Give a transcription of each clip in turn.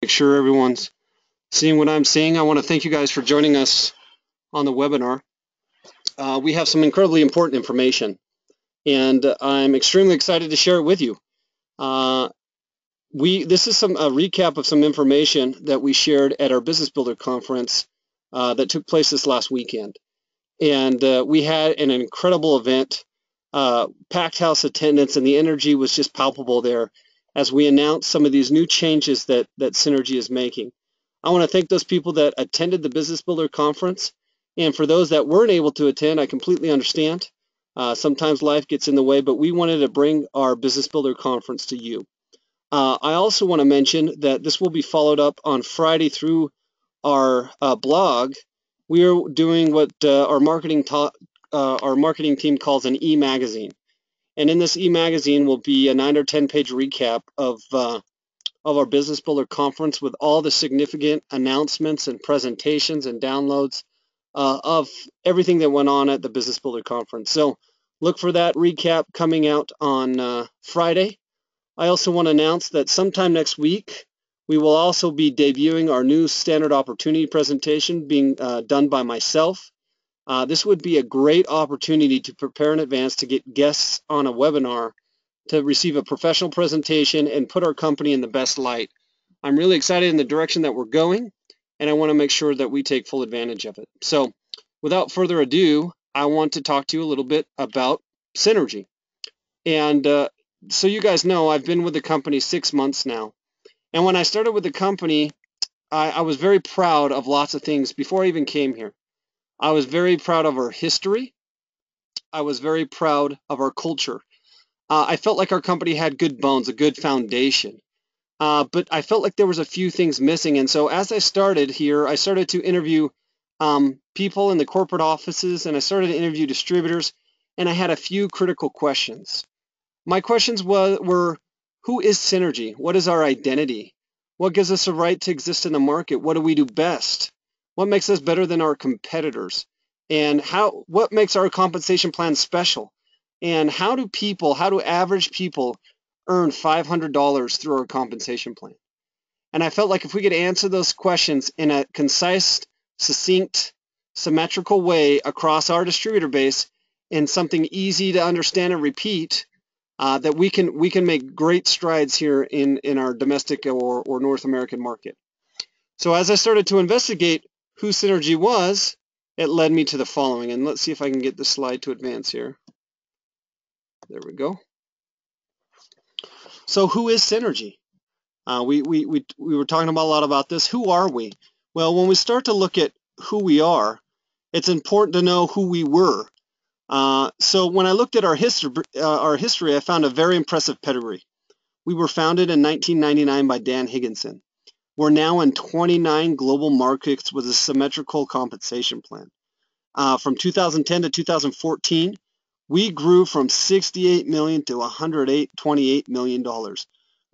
Make sure everyone's seeing what I'm seeing. I want to thank you guys for joining us on the webinar. We have some incredibly important information, and I'm extremely excited to share it with you. This is a recap of some information that we shared at our Business Builder Conference that took place this last weekend. And we had an incredible event, packed house attendance, and the energy was just palpable there as we announced some of these new changes that Synergy is making. I want to thank those people that attended the Business Builder Conference. And for those that weren't able to attend, I completely understand. Sometimes life gets in the way, but we wanted to bring our Business Builder Conference to you. I also want to mention that this will be followed up on Friday through our blog. We are doing what our marketing team calls an e-magazine. And in this e-magazine will be a 9 or 10 page recap of our Business Builder Conference with all the significant announcements and presentations and downloads of everything that went on at the Business Builder Conference. So look for that recap coming out on Friday. I also want to announce that sometime next week, we will also be debuting our new standard opportunity presentation being done by myself. This would be a great opportunity to prepare in advance to get guests on a webinar to receive a professional presentation and put our company in the best light. I'm really excited in the direction that we're going, and I want to make sure that we take full advantage of it. So without further ado, I want to talk to you a little bit about Synergy. And so you guys know I've been with the company 6 months now. And when I started with the company, I was very proud of lots of things before I even came here. I was very proud of our history. I was very proud of our culture. I felt like our company had good bones, a good foundation. But I felt like there was a few things missing. And so as I started here, I started to interview people in the corporate offices, and I started to interview distributors, and I had a few critical questions. My questions were, who is Synergy? What is our identity? What gives us a right to exist in the market? What do we do best? What makes us better than our competitors? And what makes our compensation plan special? And how do average people earn $500 through our compensation plan? And I felt like if we could answer those questions in a concise, succinct, symmetrical way across our distributor base in something easy to understand and repeat, that we can make great strides here in our domestic or North American market. So as I started to investigate who Synergy was, it led me to the following. And let's see if I can get the slide to advance here. There we go. So who is Synergy? We were talking about a lot about this. Who are we? Well, when we start to look at who we are, it's important to know who we were. So when I looked at our history, I found a very impressive pedigree. We were founded in 1999 by Dan Higginson. We're now in 29 global markets with a symmetrical compensation plan. From 2010 to 2014, we grew from $68 million to $128 million.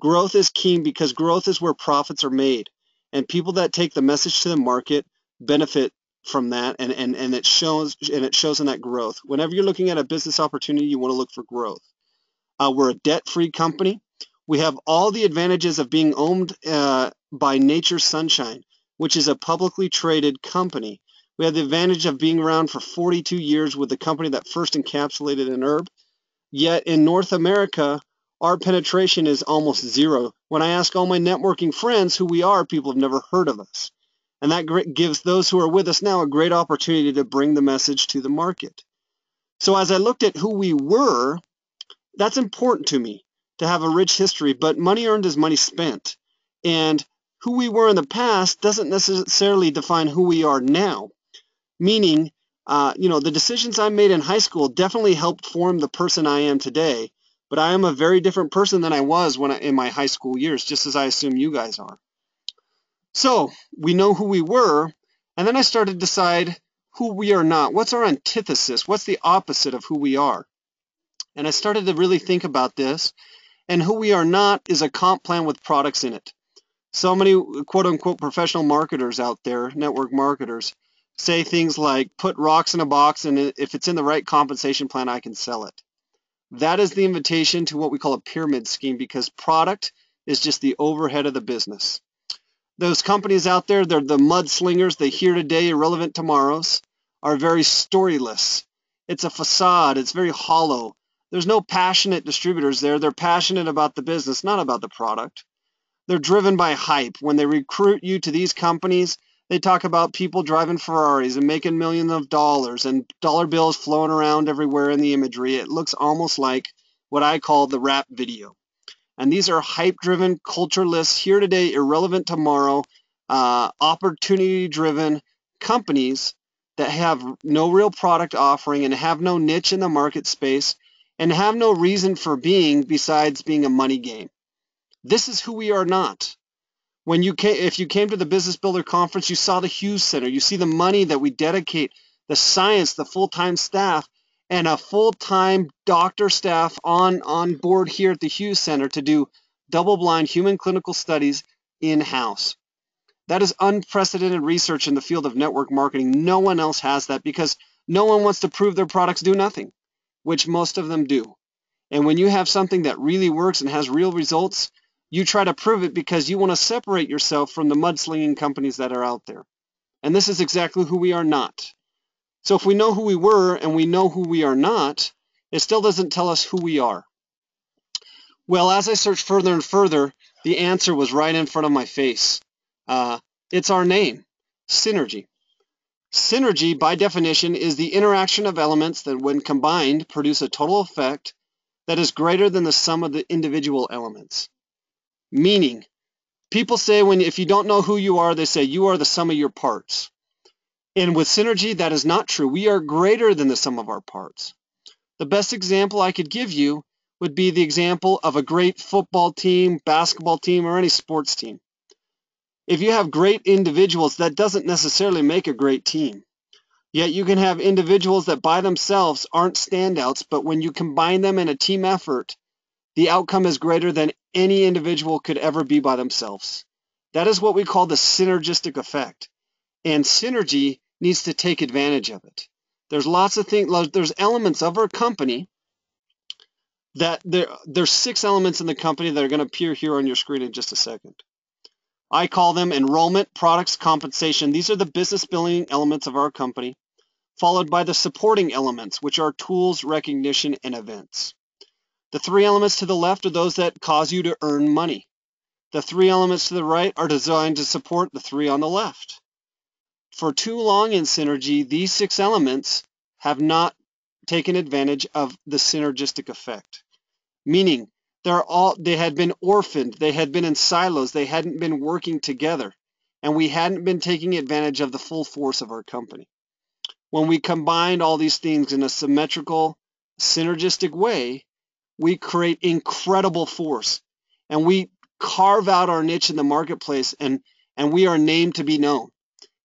Growth is key because growth is where profits are made, and people that take the message to the market benefit from that, and it shows in that growth. Whenever you're looking at a business opportunity, you want to look for growth. We're a debt-free company. We have all the advantages of being owned by Nature Sunshine, which is a publicly traded company. We have the advantage of being around for 42 years with the company that first encapsulated an herb. Yet in North America, our penetration is almost zero. When I ask all my networking friends who we are, people have never heard of us. And that gives those who are with us now a great opportunity to bring the message to the market. So as I looked at who we were, that's important to me, to have a rich history, but money earned is money spent. And who we were in the past doesn't necessarily define who we are now. Meaning, the decisions I made in high school definitely helped form the person I am today, but I am a very different person than I was in my high school years, just as I assume you guys are. So we know who we were, and then I started to decide who we are not. What's our antithesis? What's the opposite of who we are? And I started to really think about this, and who we are not is a comp plan with products in it. So many quote-unquote professional marketers out there, network marketers, say things like, put rocks in a box, and if it's in the right compensation plan, I can sell it. That is the invitation to what we call a pyramid scheme, because product is just the overhead of the business. Those companies out there, they're the mudslingers, the here today, irrelevant tomorrows, are very storyless. It's a facade. It's very hollow. There's no passionate distributors there. They're passionate about the business, not about the product. They're driven by hype. When they recruit you to these companies, they talk about people driving Ferraris and making millions of dollars and dollar bills flowing around everywhere in the imagery. It looks almost like what I call the rap video. And these are hype-driven, cultureless, here today, irrelevant tomorrow, opportunity-driven companies that have no real product offering and have no niche in the market space and have no reason for being besides being a money game. This is who we are not. If you came to the Business Builder Conference, you saw the Hughes Center. You see the money that we dedicate, the science, the full-time staff, and a full-time doctor staff on board here at the Hughes Center to do double-blind human clinical studies in-house. That is unprecedented research in the field of network marketing. No one else has that because no one wants to prove their products do nothing, which most of them do. And when you have something that really works and has real results, you try to prove it because you want to separate yourself from the mudslinging companies that are out there. And this is exactly who we are not. So if we know who we were and we know who we are not, it still doesn't tell us who we are. Well, as I searched further and further, the answer was right in front of my face. It's our name, synergy. Synergy, by definition, is the interaction of elements that, when combined, produce a total effect that is greater than the sum of the individual elements. Meaning, people say if you don't know who you are, they say you are the sum of your parts. And with synergy, that is not true. We are greater than the sum of our parts. The best example I could give you would be the example of a great football team, basketball team, or any sports team. If you have great individuals, that doesn't necessarily make a great team. Yet you can have individuals that by themselves aren't standouts, but when you combine them in a team effort, the outcome is greater than any individual could ever be by themselves. That is what we call the synergistic effect. And synergy needs to take advantage of it. There's lots of things, there's elements of our company that there's 6 elements in the company that are going to appear here on your screen in just a second. I call them enrollment, products, compensation. These are the business building elements of our company, followed by the supporting elements, which are tools, recognition, and events. The 3 elements to the left are those that cause you to earn money. The 3 elements to the right are designed to support the 3 on the left. For too long in synergy, these 6 elements have not taken advantage of the synergistic effect. Meaning, they had been orphaned, they had been in silos, they hadn't been working together, and we hadn't been taking advantage of the full force of our company. When we combined all these things in a symmetrical, synergistic way, we create incredible force, and we carve out our niche in the marketplace, and we are named to be known.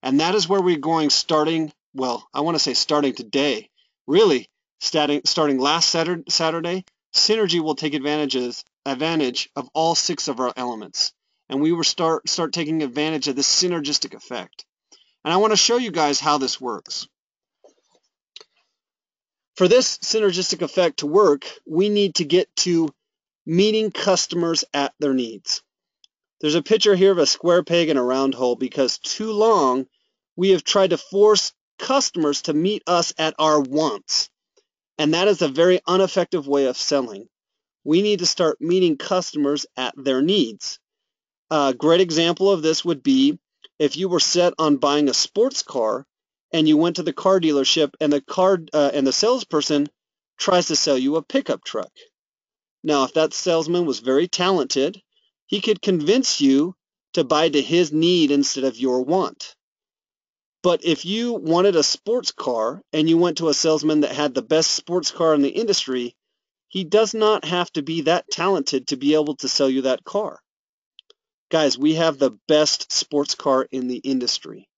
And that is where we're going starting today. Really, starting last Saturday, synergy will take advantage of all 6 of our elements. And we will start taking advantage of this synergistic effect. And I want to show you guys how this works. For this synergistic effect to work, we need to get to meeting customers at their needs. There's a picture here of a square peg and a round hole because too long we have tried to force customers to meet us at our wants. And that is a very ineffective way of selling. We need to start meeting customers at their needs. A great example of this would be if you were set on buying a sports car and you went to the car dealership and the salesperson tries to sell you a pickup truck. Now, if that salesman was very talented, he could convince you to buy to his need instead of your want. But if you wanted a sports car and you went to a salesman that had the best sports car in the industry, he does not have to be that talented to be able to sell you that car. Guys, we have the best sports car in the industry.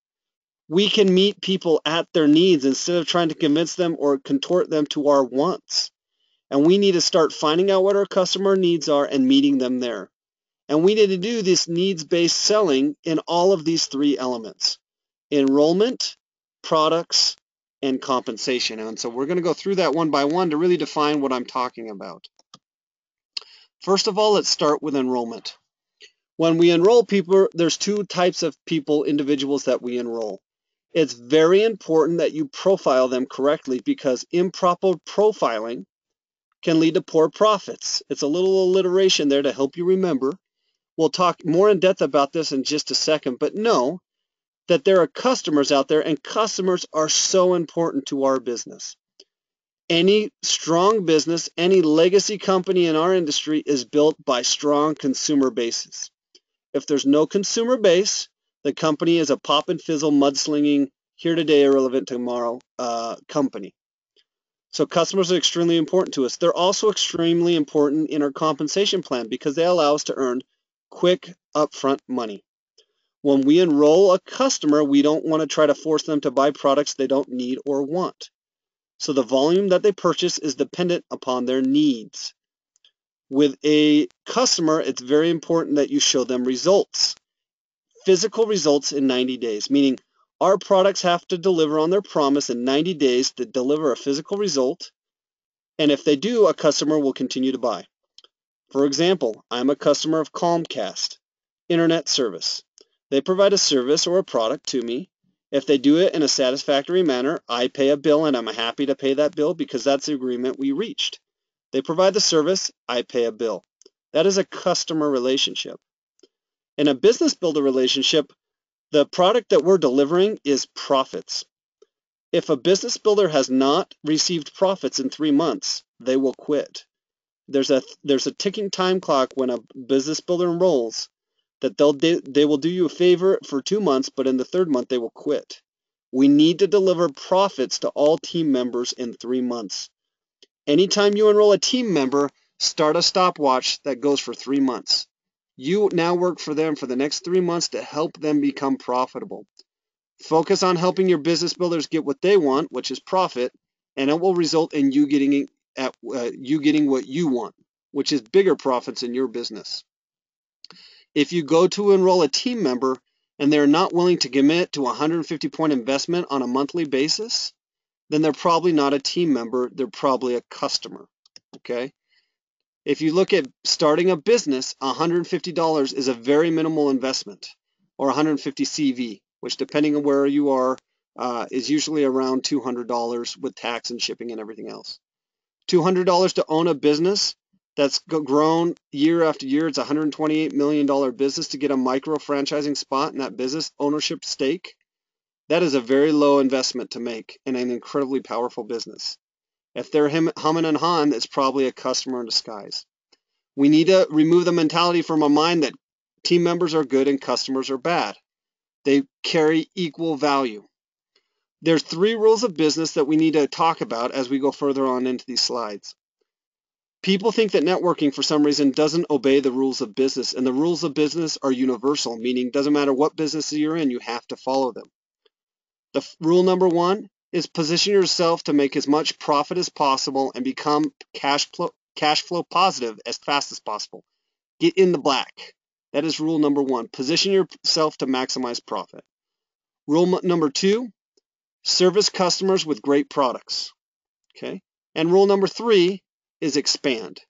We can meet people at their needs instead of trying to convince them or contort them to our wants. And we need to start finding out what our customer needs are and meeting them there. And we need to do this needs-based selling in all of these 3 elements: enrollment, products, and compensation. And so we're going to go through that one by one to really define what I'm talking about. First of all, let's start with enrollment. When we enroll people, there's two types of people, individuals that we enroll. It's very important that you profile them correctly because improper profiling can lead to poor profits. It's a little alliteration there to help you remember. We'll talk more in depth about this in just a second, but know that there are customers out there, and customers are so important to our business. Any strong business, any legacy company in our industry is built by strong consumer bases. If there's no consumer base, the company is a pop and fizzle, mudslinging, here today, irrelevant tomorrow company. So customers are extremely important to us. They're also extremely important in our compensation plan because they allow us to earn quick upfront money. When we enroll a customer, we don't want to try to force them to buy products they don't need or want. So the volume that they purchase is dependent upon their needs. With a customer, it's very important that you show them results. Physical results in 90 days, meaning our products have to deliver on their promise in 90 days to deliver a physical result. And if they do, a customer will continue to buy. For example, I'm a customer of Comcast, internet service. They provide a service or a product to me. If they do it in a satisfactory manner, I pay a bill and I'm happy to pay that bill because that's the agreement we reached. They provide the service, I pay a bill. That is a customer relationship. In a business builder relationship, the product that we're delivering is profits. If a business builder has not received profits in 3 months, they will quit. There's a ticking time clock when a business builder enrolls that they will do you a favor for 2 months, but in the 3rd month they will quit. We need to deliver profits to all team members in 3 months. Anytime you enroll a team member, start a stopwatch that goes for 3 months. You now work for them for the next 3 months to help them become profitable. Focus on helping your business builders get what they want, which is profit, and it will result in you getting what you want, which is bigger profits in your business. If you go to enroll a team member and they're not willing to commit to a 150-point investment on a monthly basis, then they're probably not a team member, they're probably a customer, okay? If you look at starting a business, $150 is a very minimal investment, or 150 CV, which depending on where you are, is usually around $200 with tax and shipping and everything else. $200 to own a business that's grown year after year. It's a $128 million business to get a micro franchising spot in that business ownership stake. That is a very low investment to make in an incredibly powerful business. If they're humming and hawing, it's probably a customer in disguise. We need to remove the mentality from our mind that team members are good and customers are bad. They carry equal value. There's 3 rules of business that we need to talk about as we go further on into these slides. People think that networking for some reason doesn't obey the rules of business, and the rules of business are universal, meaning it doesn't matter what business you're in, you have to follow them. The rule number 1 is position yourself to make as much profit as possible and become cash flow positive as fast as possible. Get in the black. That is rule number 1. Position yourself to maximize profit. Rule number 2, service customers with great products. Okay? And rule number 3 is expand.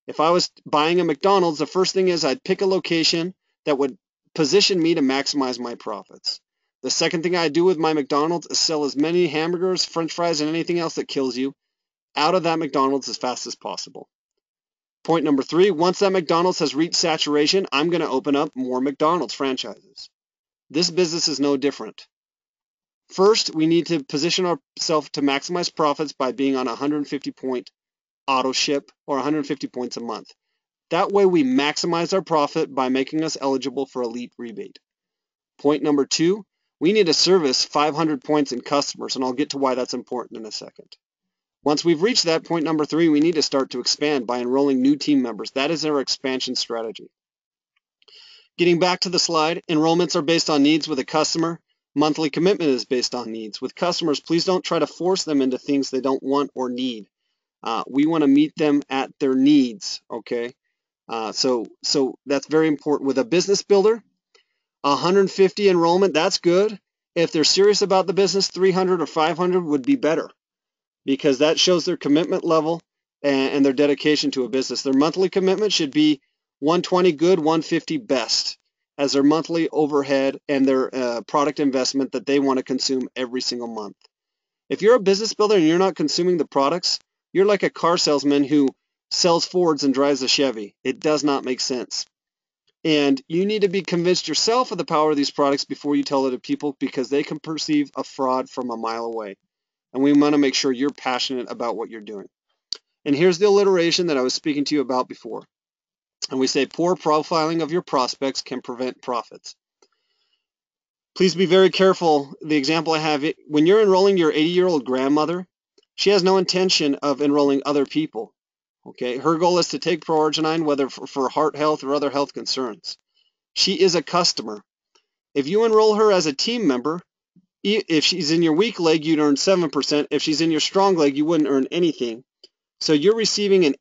If I was buying a McDonald's, the first thing is I'd pick a location that would position me to maximize my profits. The second thing I do with my McDonald's is sell as many hamburgers, french fries, and anything else that kills you out of that McDonald's as fast as possible. Point number 3, once that McDonald's has reached saturation, I'm going to open up more McDonald's franchises. This business is no different. First, we need to position ourselves to maximize profits by being on a 150-point auto ship or 150 points a month. That way we maximize our profit by making us eligible for elite rebate. Point number 2, we need to service 500 points in customers, and I'll get to why that's important in a second. Once we've reached that, point number 3, we need to start to expand by enrolling new team members. That is our expansion strategy. Getting back to the slide, enrollments are based on needs with a customer. Monthly commitment is based on needs. With customers, please don't try to force them into things they don't want or need. We want to meet them at their needs, okay? So that's very important. With a business builder, 150 enrollment, that's good. If they're serious about the business, 300 or 500 would be better because that shows their commitment level and their dedication to a business. Their monthly commitment should be $120 good, $150 best as their monthly overhead and their product investment that they want to consume every single month. If you're a business builder and you're not consuming the products, you're like a car salesman who sells Fords and drives a Chevy. It does not make sense. And you need to be convinced yourself of the power of these products before you tell other people, because they can perceive a fraud from a mile away. And we want to make sure you're passionate about what you're doing. And here's the alliteration that I was speaking to you about before. And we say poor profiling of your prospects can prevent profits. Please be very careful. The example I have, when you're enrolling your 80-year-old grandmother, she has no intention of enrolling other people. Okay, her goal is to take ProArgi-9, whether for heart health or other health concerns. She is a customer. If you enroll her as a team member, if she's in your weak leg, you'd earn 7%. If she's in your strong leg, you wouldn't earn anything. So you're receiving an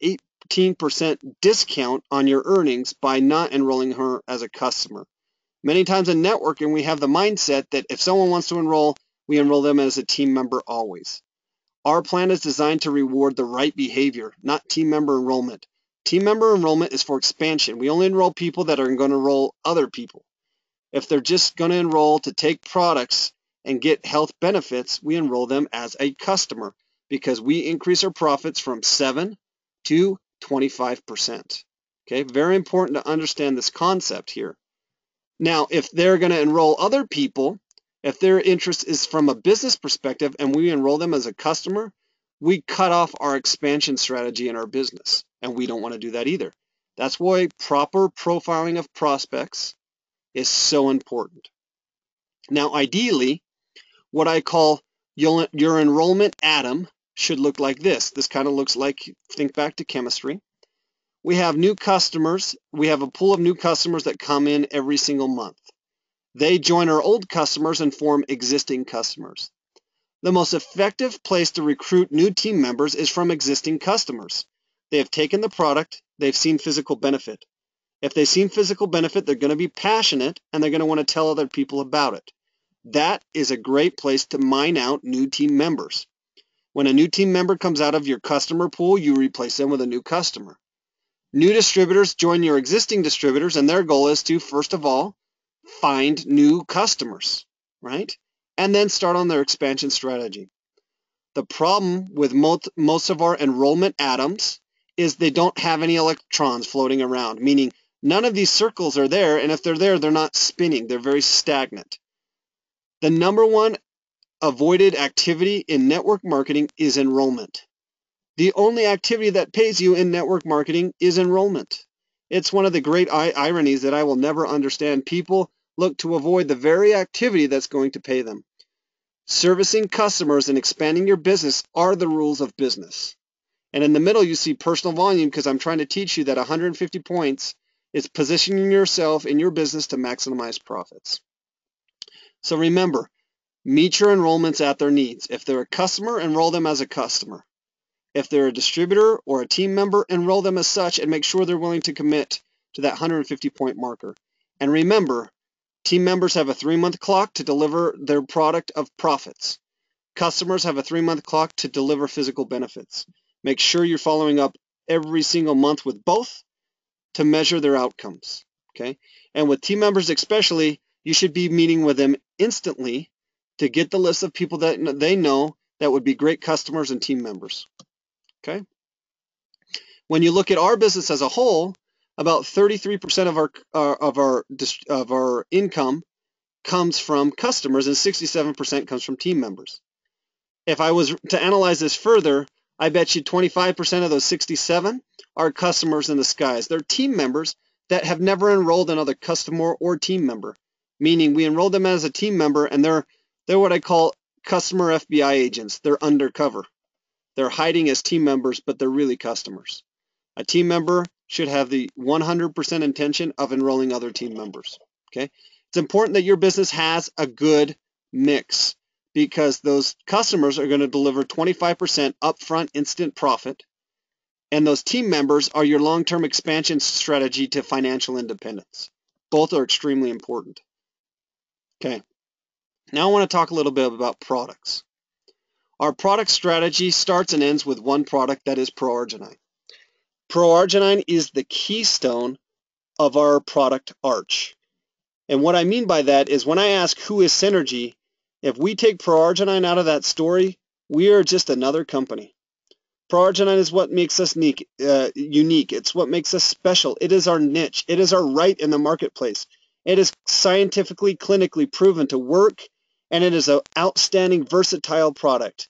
18% discount on your earnings by not enrolling her as a customer. Many times in networking, we have the mindset that if someone wants to enroll, we enroll them as a team member always. Our plan is designed to reward the right behavior, not team member enrollment. Team member enrollment is for expansion. We only enroll people that are going to enroll other people. If they're just going to enroll to take products and get health benefits, we enroll them as a customer because we increase our profits from 7 to 25%. Okay, very important to understand this concept here. Now, if they're going to enroll other people, if their interest is from a business perspective and we enroll them as a customer, we cut off our expansion strategy in our business, and we don't want to do that either. That's why proper profiling of prospects is so important. Now, ideally, what I call your enrollment atom should look like this. This kind of looks like, think back to chemistry. We have new customers. We have a pool of new customers that come in every single month. They join our old customers and form existing customers. The most effective place to recruit new team members is from existing customers. They have taken the product. They've seen physical benefit. If they've seen physical benefit, they're going to be passionate and they're going to want to tell other people about it. That is a great place to mine out new team members. When a new team member comes out of your customer pool, you replace them with a new customer. New distributors join your existing distributors, and their goal is to, first of all, find new customers, right? And then start on their expansion strategy. The problem with most of our enrollment atoms is they don't have any electrons floating around, meaning none of these circles are there, and if they're there, they're not spinning. They're very stagnant. The number one avoided activity in network marketing is enrollment. The only activity that pays you in network marketing is enrollment. It's one of the great ironies that I will never understand. People look to avoid the very activity that's going to pay them. Servicing customers and expanding your business are the rules of business. And in the middle, you see personal volume, because I'm trying to teach you that 150 points is positioning yourself in your business to maximize profits. So remember, meet your enrollments at their needs. If they're a customer, enroll them as a customer. If they're a distributor or a team member, enroll them as such and make sure they're willing to commit to that 150-point marker. And remember, team members have a 3-month clock to deliver their product of profits. Customers have a 3-month clock to deliver physical benefits. Make sure you're following up every single month with both to measure their outcomes. Okay? And with team members especially, you should be meeting with them instantly to get the list of people that they know that would be great customers and team members. Okay. When you look at our business as a whole, about 33% of our income comes from customers and 67% comes from team members. If I was to analyze this further, I bet you 25% of those 67 are customers in the skies. They're team members that have never enrolled another customer or team member, meaning we enroll them as a team member, and they're what I call customer FBI agents. They're undercover. They're hiding as team members, but they're really customers. A team member should have the 100% intention of enrolling other team members. Okay? It's important that your business has a good mix, because those customers are going to deliver 25% upfront instant profit, and those team members are your long-term expansion strategy to financial independence. Both are extremely important. Okay. Now I want to talk a little bit about products. Our product strategy starts and ends with one product, that is ProArgi-9. ProArgi-9 is the keystone of our product arch. And what I mean by that is when I ask who is Synergy, if we take Pro-Arginine out of that story, we are just another company. Pro-Arginine is what makes us unique. It's what makes us special. It is our niche. It is our right in the marketplace. It is scientifically, clinically proven to work, and it is an outstanding, versatile product.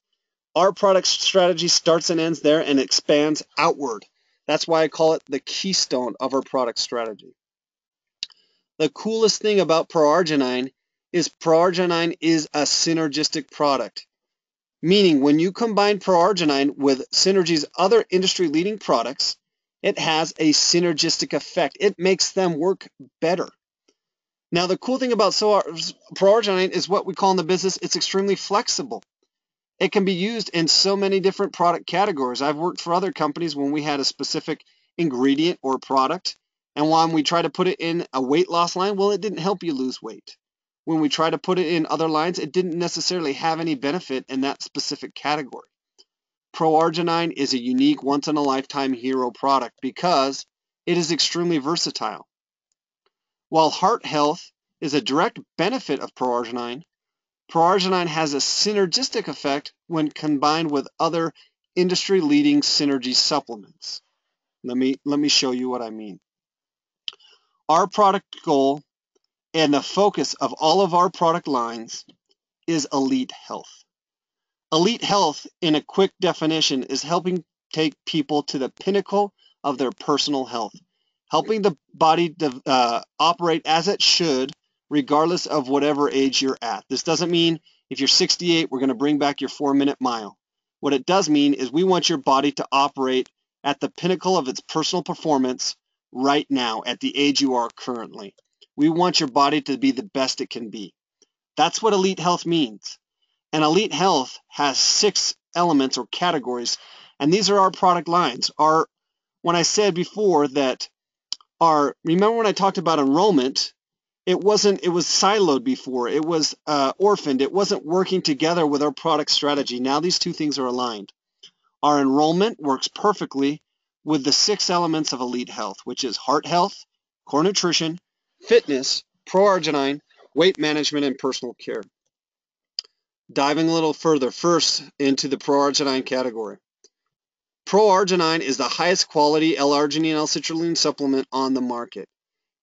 Our product strategy starts and ends there and expands outward. That's why I call it the keystone of our product strategy. The coolest thing about Pro-Arginine is Pro-Arginine is a synergistic product. Meaning when you combine Pro-Arginine with Synergy's other industry-leading products, it has a synergistic effect. It makes them work better. Now, the cool thing about Pro-Arginine is what we call in the business, it's extremely flexible. It can be used in so many different product categories. I've worked for other companies when we had a specific ingredient or product, and when we try to put it in a weight loss line, well, it didn't help you lose weight. When we try to put it in other lines, it didn't necessarily have any benefit in that specific category. Pro-Arginine is a unique, once-in-a-lifetime hero product because it is extremely versatile. While heart health is a direct benefit of Pro-Arginine, Pro-Arginine has a synergistic effect when combined with other industry-leading Synergy supplements. Let me show you what I mean. Our product goal and the focus of all of our product lines is elite health. Elite health, in a quick definition, is helping take people to the pinnacle of their personal health, helping the body operate as it should, regardless of whatever age you're at. This doesn't mean if you're 68, we're going to bring back your 4-minute mile. What it does mean is we want your body to operate at the pinnacle of its personal performance right now, at the age you are currently. We want your body to be the best it can be. That's what elite health means. And elite health has 6 elements or categories, and these are our product lines. When I said before that remember when I talked about enrollment, it was siloed before. It was orphaned. It wasn't working together with our product strategy. Now these two things are aligned. Our enrollment works perfectly with the 6 elements of elite health, which is heart health, core nutrition, fitness, Pro-Arginine, weight management, and personal care. Diving a little further, first into the Pro-Arginine category. Pro-Arginine is the highest quality L-arginine L-citrulline supplement on the market.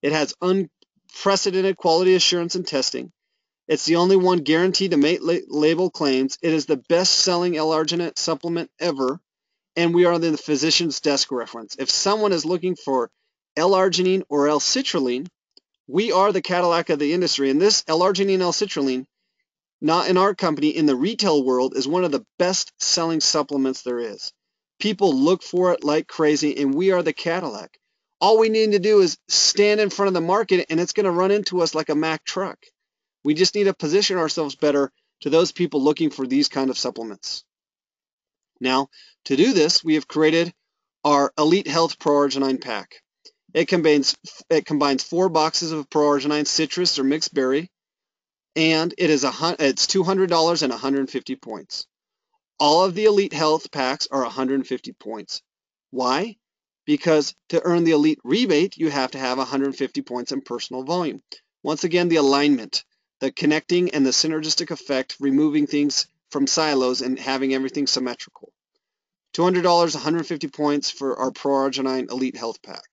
It has unprecedented quality assurance and testing. It's the only one guaranteed to make label claims. It is the best-selling L-arginine supplement ever, and we are the physician's desk reference. If someone is looking for L-arginine or L-citrulline, we are the Cadillac of the industry, and this L-arginine L-citrulline, not in our company, in the retail world, is one of the best-selling supplements there is. People look for it like crazy, and we are the Cadillac. All we need to do is stand in front of the market, and it's going to run into us like a Mack truck. We just need to position ourselves better to those people looking for these kind of supplements. Now, to do this, we have created our Elite Health Pro-Arginine pack. It combines 4 boxes of Pro-Arginine citrus or mixed berry, and it's $200 and 150 points. All of the Elite Health packs are 150 points. Why? Because to earn the Elite rebate, you have to have 150 points in personal volume. Once again, the alignment, the connecting and the synergistic effect, removing things from silos and having everything symmetrical. $200, 150 points for our Pro-Arginine Elite Health pack.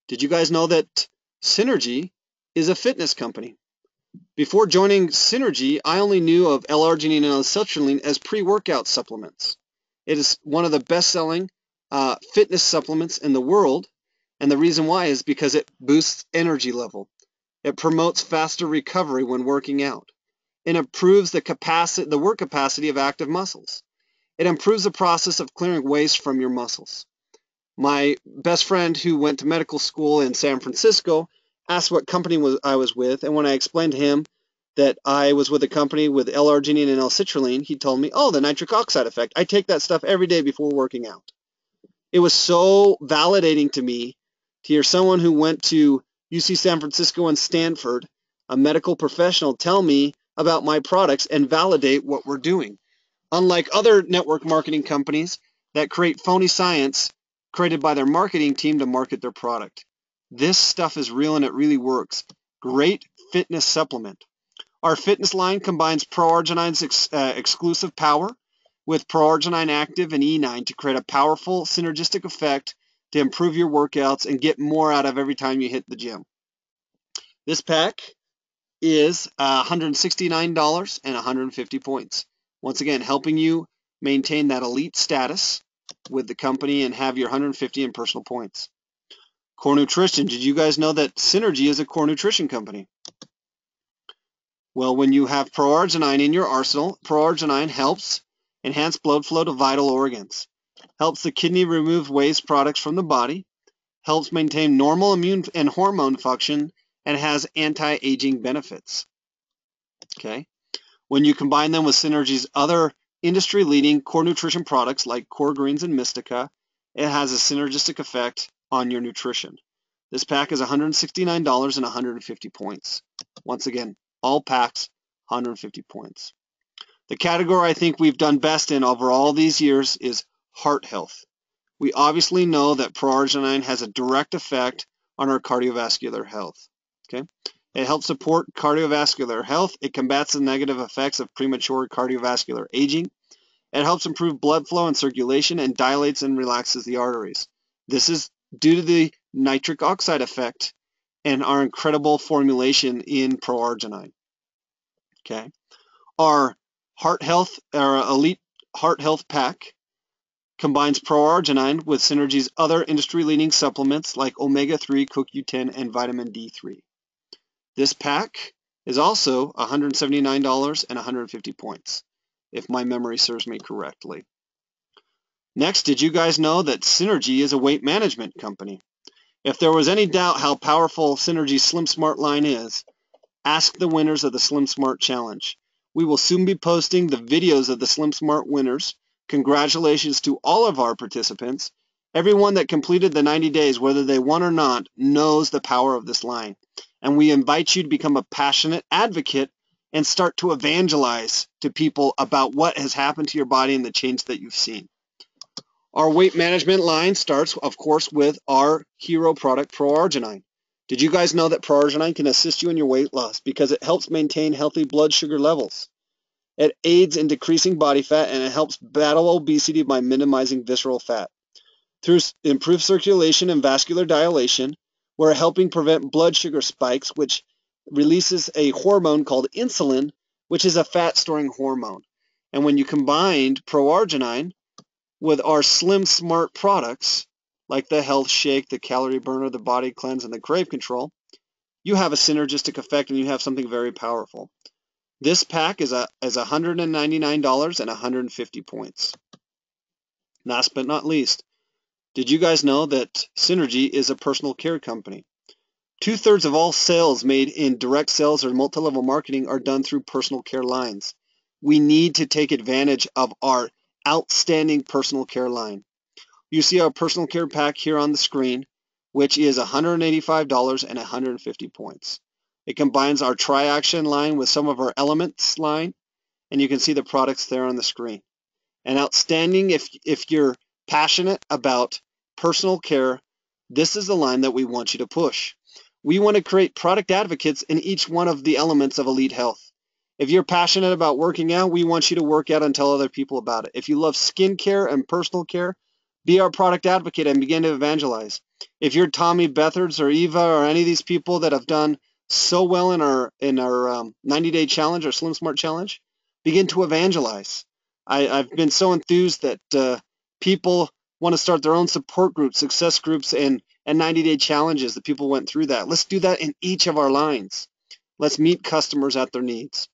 Did you guys know that Synergy is a fitness company? Before joining Synergy, I only knew of L-arginine and L-citrulline as pre-workout supplements. It is one of the best-selling fitness supplements in the world, and the reason why is because it boosts energy level. It promotes faster recovery when working out. It improves the work capacity of active muscles. It improves the process of clearing waste from your muscles. My best friend who went to medical school in San Francisco asked what company I was with, and when I explained to him that I was with a company with L-arginine and L-citrulline, he told me, oh, the nitric oxide effect. I take that stuff every day before working out. It was so validating to me to hear someone who went to UC San Francisco and Stanford, a medical professional, tell me about my products and validate what we're doing. Unlike other network marketing companies that create phony science created by their marketing team to market their product. This stuff is real and it really works. Great fitness supplement. Our fitness line combines ProArginine's exclusive power with ProArginine Active and E9 to create a powerful synergistic effect to improve your workouts and get more out of every time you hit the gym. This pack is $169 and 150 points. Once again, helping you maintain that elite status with the company and have your 150 in personal points. Core Nutrition. Did you guys know that Synergy is a core nutrition company? Well, when you have ProArginine in your arsenal, ProArginine helps enhance blood flow to vital organs, helps the kidney remove waste products from the body, helps maintain normal immune and hormone function, and has anti-aging benefits. Okay. When you combine them with Synergy's other industry-leading core nutrition products like Core Greens and Mystica, it has a synergistic effect on your nutrition. This pack is $169 and 150 points. Once again, all packs, 150 points. The category I think we've done best in over all these years is heart health. We obviously know that ProArginine has a direct effect on our cardiovascular health. Okay? It helps support cardiovascular health. It combats the negative effects of premature cardiovascular aging. It helps improve blood flow and circulation and dilates and relaxes the arteries. This is due to the nitric oxide effect and our incredible formulation in ProArginine. Okay. Our elite heart health pack combines ProArginine with Synergy's other industry-leading supplements like omega-3, CoQ10, and vitamin D3. This pack is also $179 and 150 points, if my memory serves me correctly. Next, did you guys know that Synergy is a weight management company? If there was any doubt how powerful Synergy's Slim Smart line is, ask the winners of the Slim Smart Challenge. We will soon be posting the videos of the Slim Smart winners. Congratulations to all of our participants. Everyone that completed the 90 days, whether they won or not, knows the power of this line. And we invite you to become a passionate advocate and start to evangelize to people about what has happened to your body and the change that you've seen. Our weight management line starts, of course, with our hero product, ProArginine. Did you guys know that ProArginine can assist you in your weight loss because it helps maintain healthy blood sugar levels? It aids in decreasing body fat, and it helps battle obesity by minimizing visceral fat. Through improved circulation and vascular dilation, we're helping prevent blood sugar spikes, which releases a hormone called insulin, which is a fat-storing hormone. And when you combine ProArginine with our Slim Smart products, like the Health Shake, the Calorie Burner, the Body Cleanse, and the Crave Control, you have a synergistic effect and you have something very powerful. This pack is $199 and 150 points. Last but not least, did you guys know that Synergy is a personal care company? 2/3 of all sales made in direct sales or multi-level marketing are done through personal care lines. We need to take advantage of our outstanding personal care line. You see our personal care pack here on the screen, which is $185 and 150 points. It combines our Tri-Action line with some of our Elements line, and you can see the products there on the screen. And outstanding, if you're passionate about personal care, this is the line that we want you to push. We want to create product advocates in each one of the elements of elite health. If you're passionate about working out, we want you to work out and tell other people about it. If you love skincare and personal care, be our product advocate and begin to evangelize. If you're Tommy Bethards or Eva or any of these people that have done so well in our 90-day challenge or Slim Smart challenge, begin to evangelize. I've been so enthused that people want to start their own support groups, success groups, and 90-day challenges that people went through that. Let's do that in each of our lines. Let's meet customers at their needs.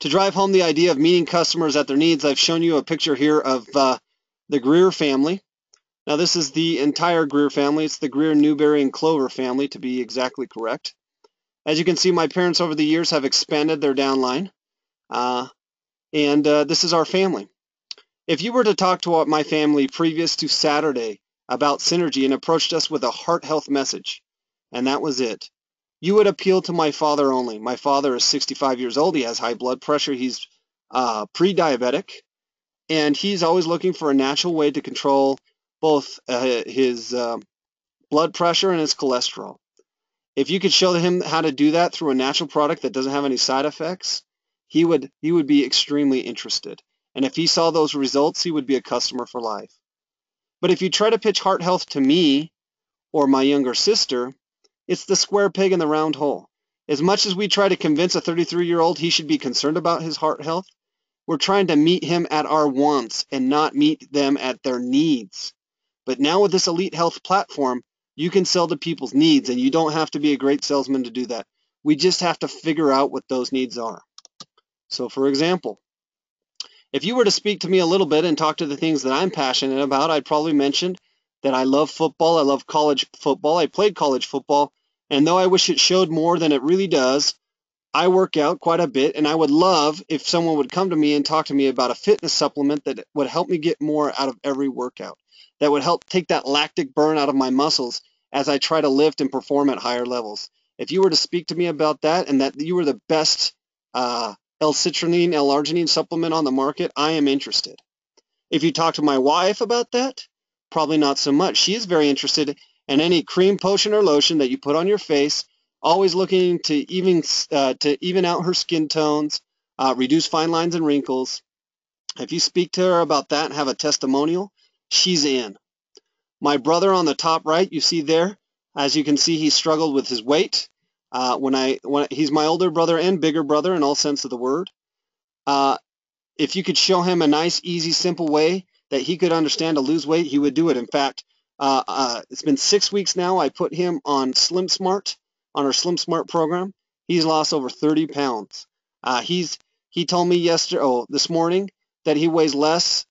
To drive home the idea of meeting customers at their needs, I've shown you a picture here of the Greer family. Now this is the entire Greer family. It's the Greer, Newberry, and Clover family to be exactly correct. As you can see, my parents over the years have expanded their downline. And this is our family. If you were to talk to my family previous to Saturday about Synergy and approached us with a heart health message, and that was it, you would appeal to my father only. My father is 65 years old. He has high blood pressure. He's pre-diabetic, and he's always looking for a natural way to control both his blood pressure, and his cholesterol. If you could show him how to do that through a natural product that doesn't have any side effects, he would be extremely interested. And if he saw those results, he would be a customer for life. But if you try to pitch heart health to me or my younger sister, it's the square peg in the round hole. As much as we try to convince a 33-year-old he should be concerned about his heart health, we're trying to meet him at our wants and not meet them at their needs. But now with this Elite Health platform, you can sell to people's needs, and you don't have to be a great salesman to do that. We just have to figure out what those needs are. So for example, if you were to speak to me a little bit and talk to the things that I'm passionate about, I'd probably mention that I love football. I love college football. I played college football, and though I wish it showed more than it really does, I work out quite a bit, and I would love if someone would come to me and talk to me about a fitness supplement that would help me get more out of every workout, that would help take that lactic burn out of my muscles as I try to lift and perform at higher levels. If you were to speak to me about that and that you were the best L-citrulline, L-arginine supplement on the market, I am interested. If you talk to my wife about that, probably not so much. She is very interested in any cream, potion, or lotion that you put on your face, always looking to even out her skin tones, reduce fine lines and wrinkles. If you speak to her about that and have a testimonial, she's in. My brother on the top right, you see there, as you can see, he struggled with his weight. He's my older brother and bigger brother in all sense of the word. If you could show him a nice, easy, simple way that he could understand to lose weight, he would do it. In fact, it's been 6 weeks now. I put him on Slim Smart, on our Slim Smart program. He's lost over 30 pounds. He told me this morning that he weighs less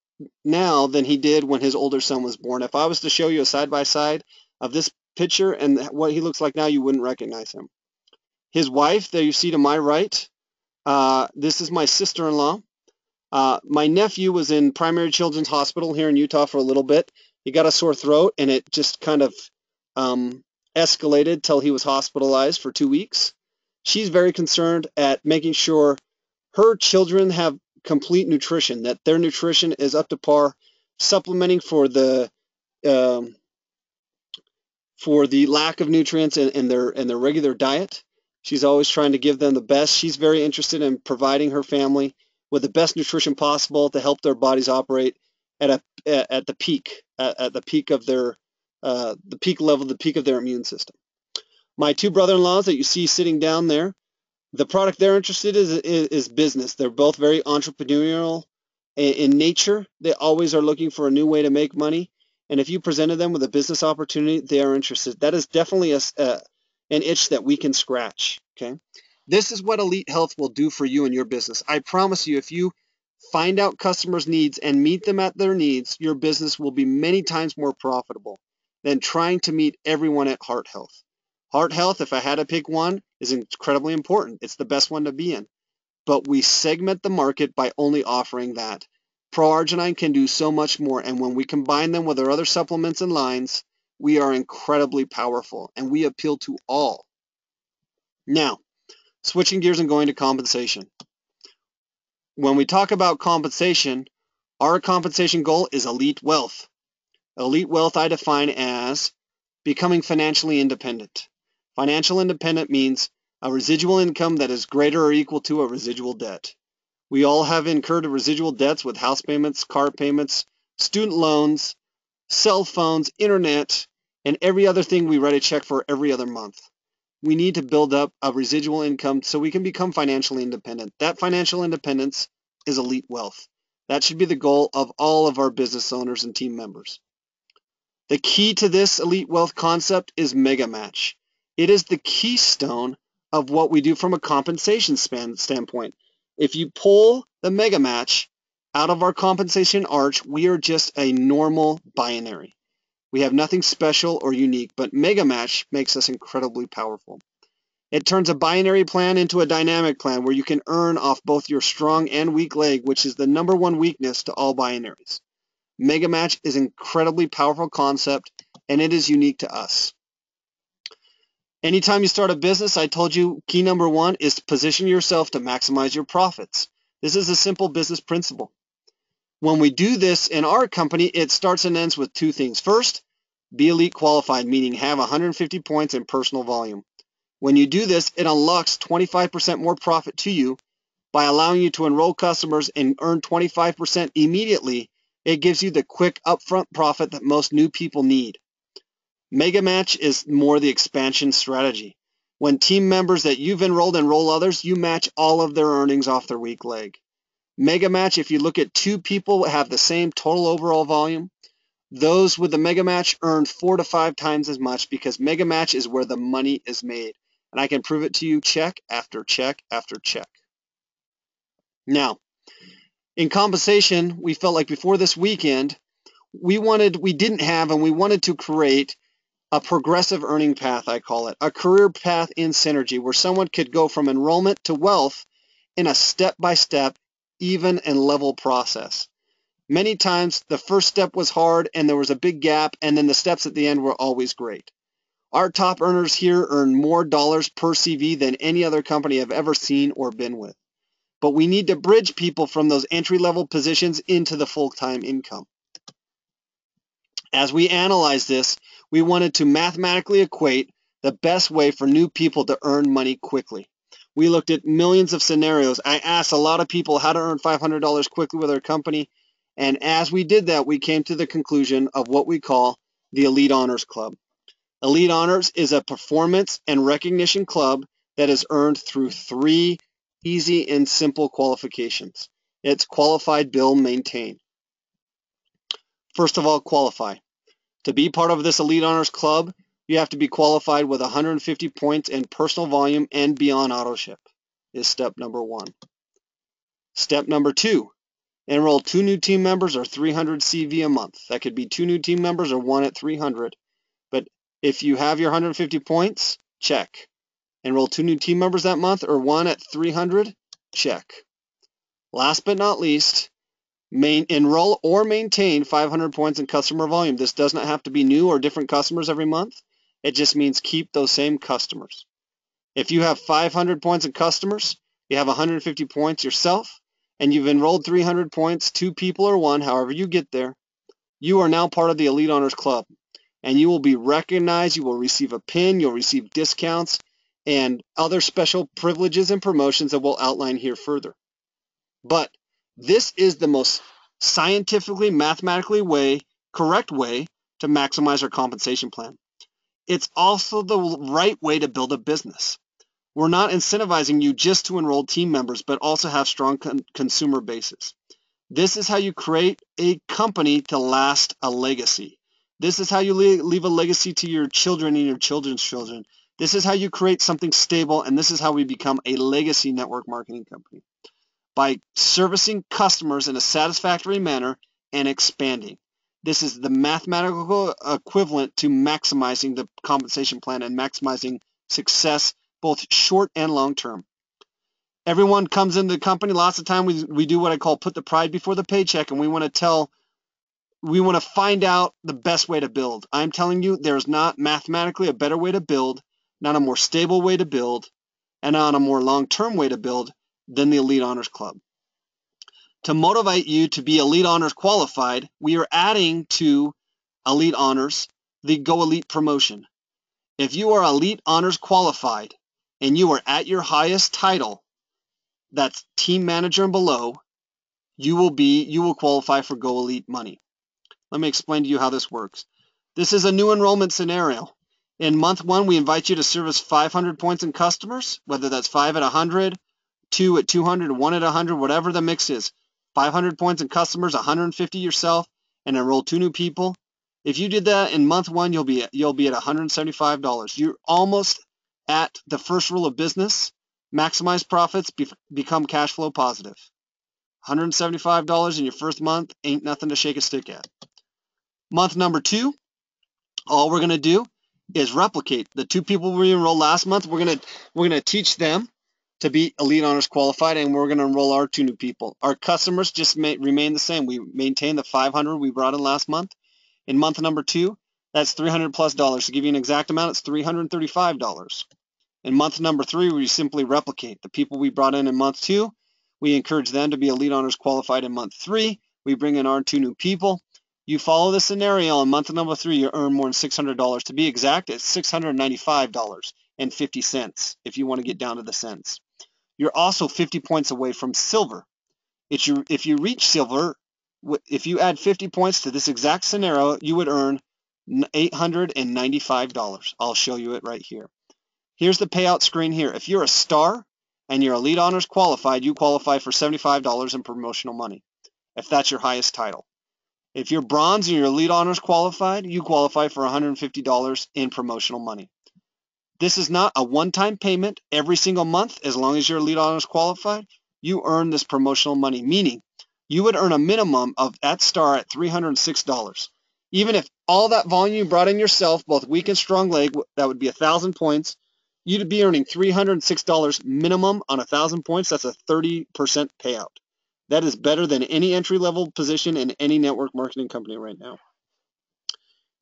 now than he did when his older son was born. If I was to show you a side-by-side of this picture and what he looks like now, you wouldn't recognize him. His wife, there you see to my right, this is my sister-in-law. My nephew was in Primary Children's Hospital here in Utah for a little bit. He got a sore throat, and it just kind of escalated till he was hospitalized for 2 weeks. She's very concerned at making sure her children have complete nutrition, that their nutrition is up to par, supplementing for the lack of nutrients in their regular diet. She's always trying to give them the best. She's very interested in providing her family with the best nutrition possible to help their bodies operate at the peak of their the peak of their immune system. My two brother-in-laws that you see sitting down there, the product they're interested in is business. They're both very entrepreneurial in nature. They always are looking for a new way to make money. And if you presented them with a business opportunity, they are interested. That is definitely an itch that we can scratch. Okay, this is what Elite Health will do for you and your business. I promise you, if you find out customers' needs and meet them at their needs, your business will be many times more profitable than trying to meet everyone at Heart Health. Heart Health, if I had to pick one, is incredibly important. It's the best one to be in. But we segment the market by only offering that. Pro-arginine can do so much more, and when we combine them with our other supplements and lines, we are incredibly powerful, and we appeal to all. Now, switching gears and going to compensation. When we talk about compensation, our compensation goal is elite wealth. Elite wealth I define as becoming financially independent. Financial independent means a residual income that is greater or equal to a residual debt. We all have incurred residual debts with house payments, car payments, student loans, cell phones, internet, and every other thing we write a check for every other month. We need to build up a residual income so we can become financially independent. That financial independence is elite wealth. That should be the goal of all of our business owners and team members. The key to this elite wealth concept is Mega Match. It is the keystone of what we do from a compensation standpoint. If you pull the Mega Match out of our compensation arch, we are just a normal binary. We have nothing special or unique, but Mega Match makes us incredibly powerful. It turns a binary plan into a dynamic plan where you can earn off both your strong and weak leg, which is the number one weakness to all binaries. Mega Match is an incredibly powerful concept, and it is unique to us. Anytime you start a business, I told you key number one is to position yourself to maximize your profits. This is a simple business principle. When we do this in our company, it starts and ends with two things. First, Be elite qualified, meaning have 150 points in personal volume. When you do this, it unlocks 25% more profit to you by allowing you to enroll customers and earn 25% immediately. It gives you the quick upfront profit that most new people need. Mega Match is more the expansion strategy. When team members that you've enrolled enroll others, you match all of their earnings off their weak leg. Mega Match, if you look at two people that have the same total overall volume, those with the Mega Match earn 4 to 5 times as much, because Mega Match is where the money is made. And I can prove it to you check after check after check. Now, in compensation, we felt like before this weekend, we didn't have and we wanted to create a progressive earning path, I call it, a career path in Synergy, where someone could go from enrollment to wealth in a step-by-step, even and level process. Many times, the first step was hard and there was a big gap, and then the steps at the end were always great. Our top earners here earn more dollars per CV than any other company I've ever seen or been with. But we need to bridge people from those entry-level positions into the full-time income. As we analyze this, we wanted to mathematically equate the best way for new people to earn money quickly. We looked at millions of scenarios. I asked a lot of people how to earn $500 quickly with their company, and as we did that, we came to the conclusion of what we call the Elite Honors Club. Elite Honors is a performance and recognition club that is earned through 3 easy and simple qualifications. It's qualified, bill, maintain. First of all, qualify. To be part of this Elite Honors Club, you have to be qualified with 150 points in personal volume and beyond AutoShip, is step number 1. Step number 2, enroll 2 new team members or 300 CV a month. That could be 2 new team members or 1 at 300. But if you have your 150 points, check. Enroll 2 new team members that month or 1 at 300, check. Last but not least, enroll or maintain 500 points in customer volume. This does not have to be new or different customers every month. It just means keep those same customers. If you have 500 points in customers, you have 150 points yourself, and you've enrolled 300 points, 2 people or 1, however you get there, you are now part of the Elite Honors Club, and you will be recognized. You will receive a pin, you'll receive discounts, and other special privileges and promotions that we'll outline here further. But this is the most scientifically, mathematically correct way to maximize our compensation plan. It's also the right way to build a business. We're not incentivizing you just to enroll team members, but also have strong consumer bases. This is how you create a company to last a legacy. This is how you leave a legacy to your children and your children's children. This is how you create something stable, and this is how we become a legacy network marketing company. By servicing customers in a satisfactory manner and expanding. This is the mathematical equivalent to maximizing the compensation plan and maximizing success, both short and long term. Everyone comes into the company. Lots of time we do what I call put the pride before the paycheck, and we want to find out the best way to build. I'm telling you, there's not mathematically a better way to build, not a more stable way to build, and not a more long-term way to build than the Elite Honors Club. To motivate you to be Elite Honors qualified, we are adding to Elite Honors the Go Elite promotion. If you are Elite Honors qualified and you are at your highest title, that's team manager and below, you will qualify for Go Elite money. Let me explain to you how this works. This is a new enrollment scenario. In month 1, we invite you to service 500 points in customers, whether that's 5 at 100, 2 at 200, 1 at 100, whatever the mix is. 500 points in customers, 150 yourself, and enroll 2 new people. If you did that in month 1, you'll be at $175. You're almost at the first rule of business. Maximize profits, become cash flow positive. $175 in your first month ain't nothing to shake a stick at. Month number 2, all we're going to do is replicate the 2 people we enrolled last month. We're going to teach them to be Elite Honors qualified, and we're going to enroll our 2 new people. Our customers just remain the same. We maintain the 500 we brought in last month. In month number 2, that's $300+. To give you an exact amount, it's $335. In month number 3, we simply replicate the people we brought in month 2. We encourage them to be Elite Honors qualified in month 3. We bring in our 2 new people. You follow the scenario on month number 3, you earn more than $600. To be exact, it's $695.50 if you want to get down to the cents. You're also 50 points away from silver. If you reach silver, if you add 50 points to this exact scenario, you would earn $895. I'll show you it right here. Here's the payout screen here. If you're a star and you're Elite Honors qualified, you qualify for $75 in promotional money, if that's your highest title. If you're bronze and you're Elite Honors qualified, you qualify for $150 in promotional money. This is not a one-time payment. Every single month, as long as you're Elite Honors qualified, you earn this promotional money, meaning you would earn a minimum of at star at $306. Even if all that volume you brought in yourself, both weak and strong leg, that would be 1,000 points, you'd be earning $306 minimum on 1,000 points. That's a 30% payout. That is better than any entry-level position in any network marketing company right now.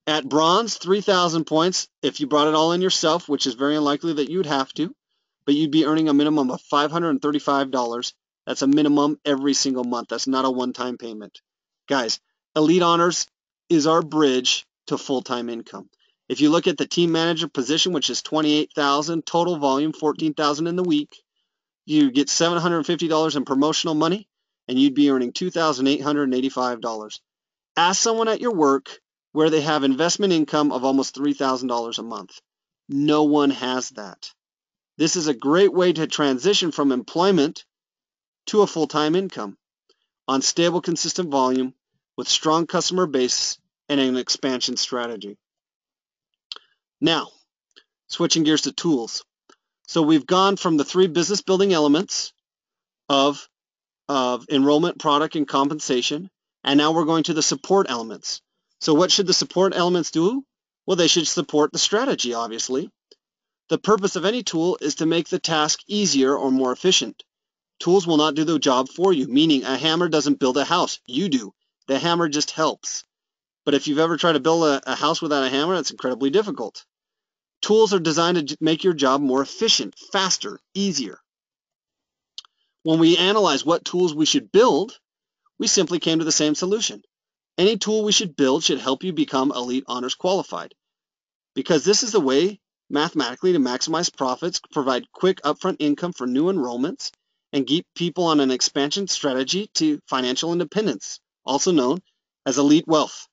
At bronze, 3,000 points, if you brought it all in yourself, which is very unlikely that you'd have to, but you'd be earning a minimum of $535. That's a minimum every single month. That's not a one-time payment. Guys, Elite Honors is our bridge to full-time income. If you look at the team manager position, which is $28,000, total volume $14,000 in the week, you get $750 in promotional money, and you'd be earning $2,885. Ask someone at your work where they have investment income of almost $3,000 a month. No one has that. This is a great way to transition from employment to a full-time income on stable, consistent volume with strong customer base and an expansion strategy. Now, switching gears to tools. So we've gone from the 3 business building elements of enrollment, product, and compensation, and now we're going to the support elements. So what should the support elements do? Well, they should support the strategy, obviously. The purpose of any tool is to make the task easier or more efficient. Tools will not do the job for you, meaning a hammer doesn't build a house. You do. The hammer just helps. But if you've ever tried to build a house without a hammer, it's incredibly difficult. Tools are designed to make your job more efficient, faster, easier. When we analyze what tools we should build, we simply came to the same solution. Any tool we should build should help you become Elite Honors qualified, because this is the way mathematically to maximize profits, provide quick upfront income for new enrollments, and keep people on an expansion strategy to financial independence, also known as Elite Wealth.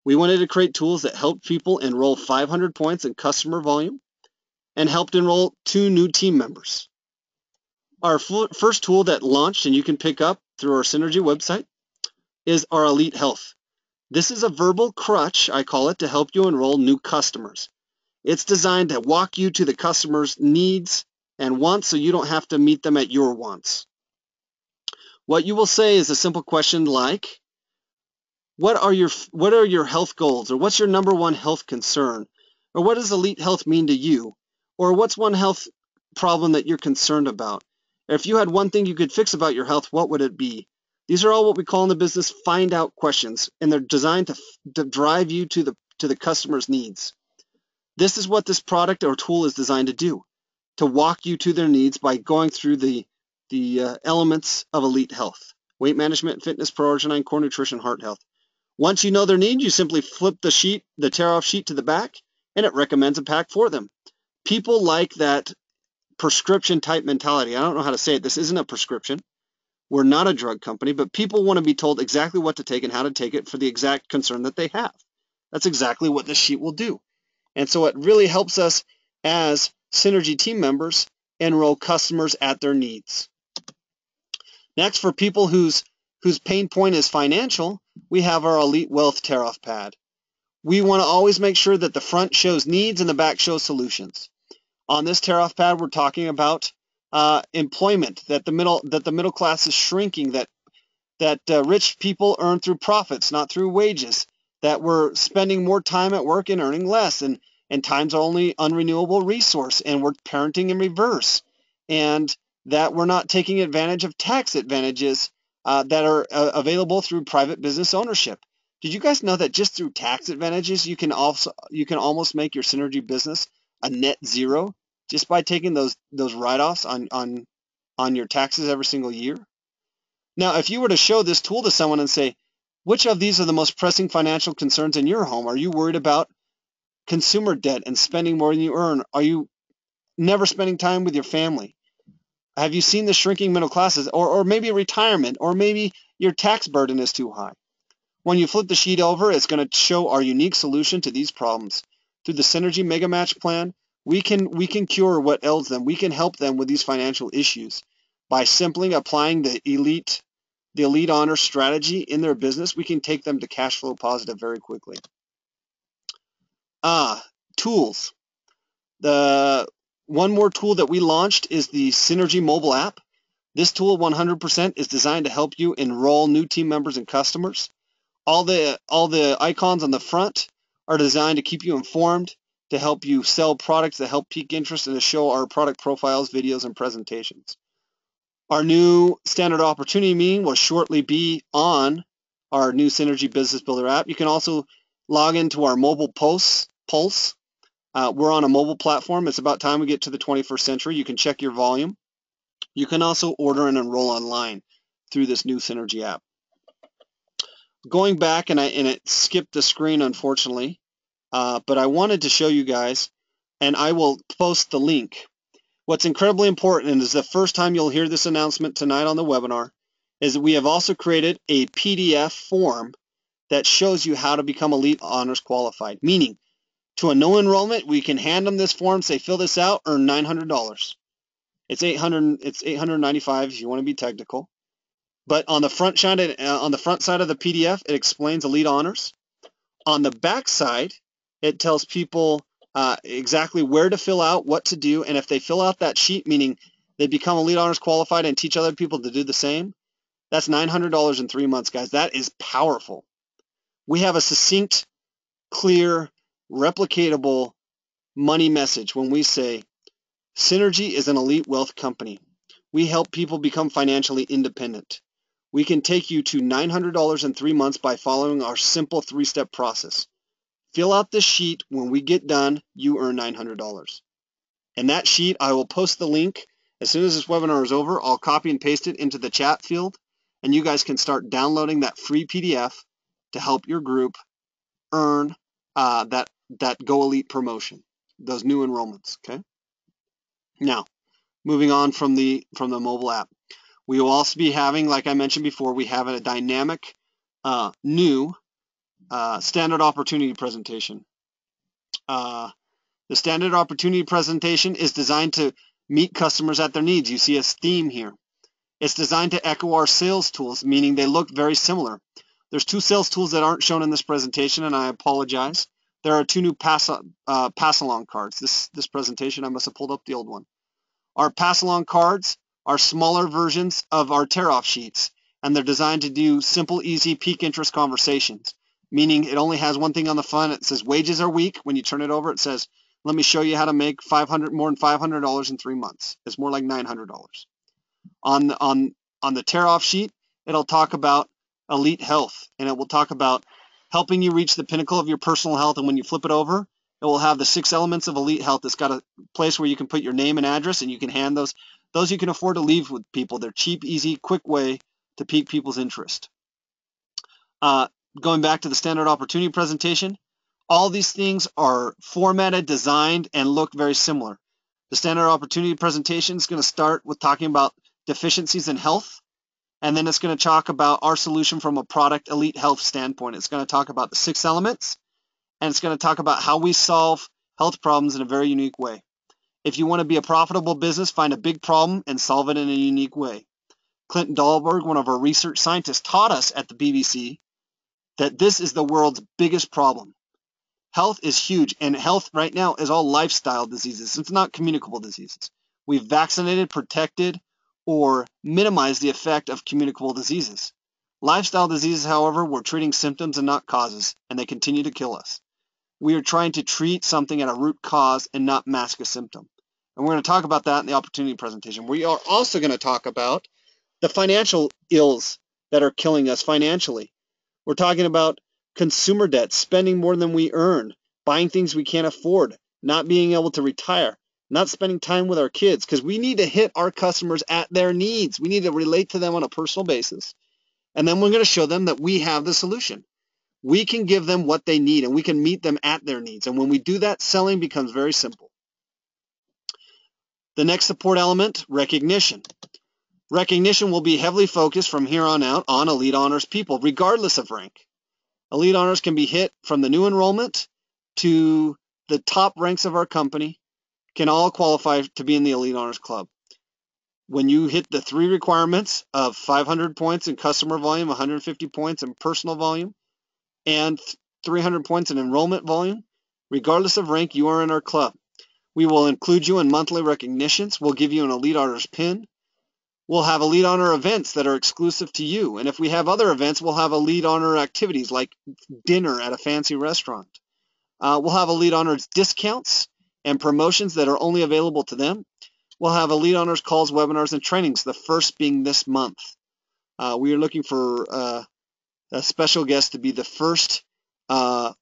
We wanted to create tools that helped people enroll 500 points in customer volume and helped enroll 2 new team members. Our first tool that launched, and you can pick up through our Synergy website, is our Elite Health. This is a verbal crutch, I call it, to help you enroll new customers. It's designed to walk you to the customer's needs and wants so you don't have to meet them at your wants. What you will say is a simple question like, what are your health goals? Or what's your number one health concern? Or what does Elite Health mean to you? Or what's one health problem that you're concerned about? If you had one thing you could fix about your health, what would it be? These are all what we call in the business find out questions, and they're designed to drive you to the customer's needs. This is what this product or tool is designed to do, to walk you to their needs by going through the elements of Elite Health: weight management, fitness, pro-arginine, core nutrition, heart health. Once you know their need, you simply flip the tear-off sheet to the back, and it recommends a pack for them. People like that prescription type mentality. I don't know how to say it. This isn't a prescription. We're not a drug company, but people want to be told exactly what to take and how to take it for the exact concern that they have. That's exactly what this sheet will do. And so it really helps us as Synergy team members enroll customers at their needs. Next, for people whose pain point is financial, we have our Elite Wealth tear-off pad. We want to always make sure that the front shows needs and the back shows solutions. On this tear-off pad, we're talking about employment, that the middle class is shrinking, that rich people earn through profits, not through wages, that we're spending more time at work and earning less, and time's our only unrenewable resource, and we're parenting in reverse, and that we're not taking advantage of tax advantages that are available through private business ownership. Did you guys know that just through tax advantages, you can almost make your Synergy business a net zero just by taking those write-offs on your taxes every single year? Now, if you were to show this tool to someone and say, Which of these are the most pressing financial concerns in your home? Are you worried about consumer debt and spending more than you earn? Are you never spending time with your family? Have you seen the shrinking middle classes, or maybe retirement, or maybe your tax burden is too high? When you flip the sheet over, it's going to show our unique solution to these problems. Through the Synergy Mega Match plan, we can cure what ails them. We can help them with these financial issues by simply applying the elite honor strategy in their business. We can take them to cash flow positive very quickly. Tools. The one more tool that we launched is the Synergy mobile app. This tool 100% is designed to help you enroll new team members and customers. All the icons on the front are designed to keep you informed, to help you sell products that help pique interest, and to show our product profiles, videos, and presentations. Our new standard opportunity meeting will shortly be on our new Synergy Business Builder app. You can also log into our mobile Pulse. We're on a mobile platform. It's about time we get to the 21st century. You can check your volume. You can also order and enroll online through this new Synergy app. Going back, and it skipped the screen, unfortunately, but I wanted to show you guys, and I will post the link. What's incredibly important, and is the first time you'll hear this announcement tonight on the webinar, is that we have also created a PDF form that shows you how to become Elite Honors Qualified, meaning to a no enrollment, we can hand them this form, say fill this out, earn $900. It's $895 if you want to be technical. But on the front side of the PDF, it explains Elite Honors. On the back side, it tells people exactly where to fill out, what to do, and if they fill out that sheet, meaning they become Elite Honors Qualified and teach other people to do the same, that's $900 in 3 months, guys. That is powerful. We have a succinct, clear, replicatable money message when we say Synergy is an elite wealth company. We help people become financially independent. We can take you to $900 in 3 months by following our simple 3-step process. Fill out this sheet. When we get done, you earn $900. And that sheet, I will post the link. As soon as this webinar is over, I'll copy and paste it into the chat field, and you guys can start downloading that free PDF to help your group earn that Go Elite promotion, those new enrollments. Okay. Now, moving on from the mobile app, we will also be having, like I mentioned before, we have a dynamic new standard opportunity presentation. The standard opportunity presentation is designed to meet customers at their needs. You see a theme here. It's designed to echo our sales tools, meaning they look very similar. There's 2 sales tools that aren't shown in this presentation, and I apologize. There are 2 new pass-along cards. This presentation, I must have pulled up the old one. Our pass-along cards are smaller versions of our tear-off sheets, and they're designed to do simple, easy, peak interest conversations, meaning it only has one thing on the front. It says wages are weak. When you turn it over, it says, let me show you how to make more than $500 in 3 months. It's more like $900. On the tear-off sheet, it'll talk about elite health, and it will talk about helping you reach the pinnacle of your personal health. And when you flip it over, it will have the 6 elements of elite health. It's got a place where you can put your name and address, and you can hand those you can afford to leave with people. They're cheap, easy, quick way to pique people's interest. Going back to the standard opportunity presentation, all these things are formatted, designed, and look very similar. The standard opportunity presentation is going to start with talking about deficiencies in health, and then it's going to talk about our solution from a product elite health standpoint. It's going to talk about the 6 elements, and it's going to talk about how we solve health problems in a very unique way. If you want to be a profitable business, find a big problem and solve it in a unique way. Clinton Dahlberg, one of our research scientists, taught us at the BBC that this is the world's biggest problem. Health is huge, and health right now is all lifestyle diseases. It's not communicable diseases. We've vaccinated, protected, or minimized the effect of communicable diseases. Lifestyle diseases, however, we're treating symptoms and not causes, and they continue to kill us. We are trying to treat something at a root cause and not mask a symptom. And we're going to talk about that in the opportunity presentation. We are also going to talk about the financial ills that are killing us financially. We're talking about consumer debt, spending more than we earn, buying things we can't afford, not being able to retire, not spending time with our kids, because we need to hit our customers at their needs. We need to relate to them on a personal basis. And then we're going to show them that we have the solution. We can give them what they need, and we can meet them at their needs. And when we do that, selling becomes very simple. The next support element, recognition. Recognition will be heavily focused from here on out on Elite Honors people, regardless of rank. Elite Honors can be hit from the new enrollment to the top ranks of our company, can all qualify to be in the Elite Honors Club. When you hit the 3 requirements of 500 points in customer volume, 150 points in personal volume, and 300 points in enrollment volume, regardless of rank, you are in our club. We will include you in monthly recognitions. We'll give you an Elite Honors pin. We'll have Elite Honor events that are exclusive to you. And if we have other events, we'll have Elite Honor activities like dinner at a fancy restaurant. We'll have Elite Honors discounts and promotions that are only available to them. We'll have Elite Honors calls, webinars, and trainings, the first being this month. We are looking for a special guest to be the first, our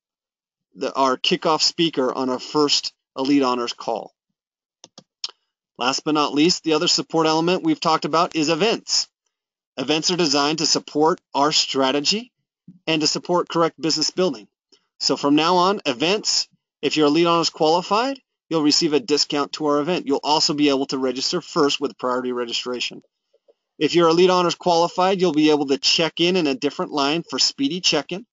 kickoff speaker on our first Elite Honors call. Last but not least, the other support element we've talked about is events. Events are designed to support our strategy and to support correct business building. So from now on, events, if you're Elite Honors qualified, you'll receive a discount to our event. You'll also be able to register first with priority registration. If you're Elite Honors qualified, you'll be able to check in a different line for speedy check-in.